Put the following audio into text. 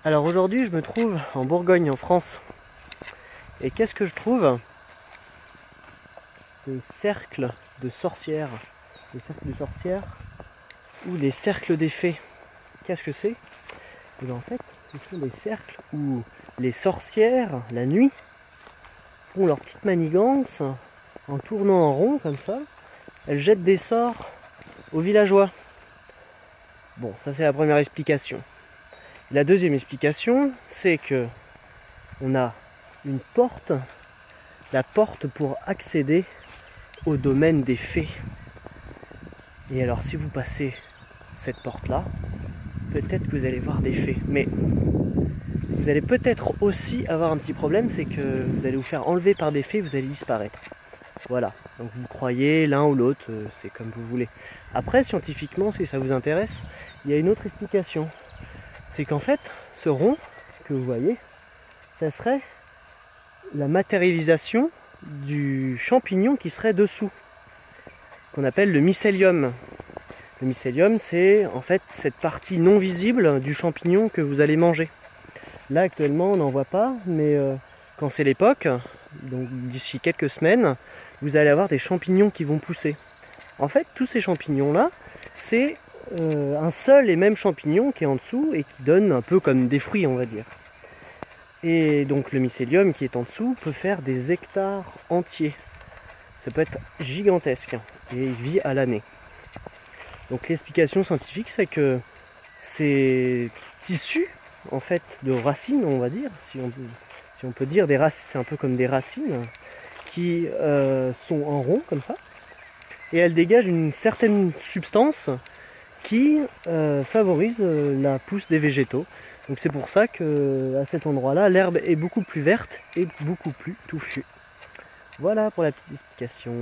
Alors aujourd'hui, je me trouve en Bourgogne, en France. Et qu'est-ce que je trouve? Des cercles de sorcières. Des cercles de sorcières ou des cercles des fées. Qu'est-ce que c'est? Et bien en fait, ce sont des cercles où les sorcières, la nuit, font leur petite manigance en tournant en rond comme ça. Elles jettent des sorts aux villageois. Bon, ça c'est la première explication. La deuxième explication, c'est que on a une porte, la porte pour accéder au domaine des fées. Et alors si vous passez cette porte-là, peut-être que vous allez voir des fées. Mais vous allez peut-être aussi avoir un petit problème, c'est que vous allez vous faire enlever par des fées, vous allez disparaître. Voilà, donc vous croyez l'un ou l'autre, c'est comme vous voulez. Après, scientifiquement, si ça vous intéresse, il y a une autre explication. C'est qu'en fait, ce rond que vous voyez, ça serait la matérialisation du champignon qui serait dessous, qu'on appelle le mycélium. Le mycélium, c'est en fait cette partie non visible du champignon que vous allez manger. Là, actuellement, on n'en voit pas, mais quand c'est l'époque, donc d'ici quelques semaines, vous allez avoir des champignons qui vont pousser. En fait, tous ces champignons-là, c'est un seul et même champignon qui est en dessous et qui donne un peu comme des fruits, on va dire. Et donc le mycélium qui est en dessous peut faire des hectares entiers. Ça peut être gigantesque et il vit à l'année. Donc l'explication scientifique, c'est que ces tissus, en fait, de racines, on va dire, si on peut dire des racines, c'est un peu comme des racines qui sont en rond comme ça, et elles dégagent une certaine substance qui favorise la pousse des végétaux. Donc c'est pour ça que à cet endroit-là, l'herbe est beaucoup plus verte et beaucoup plus touffue. Voilà pour la petite explication.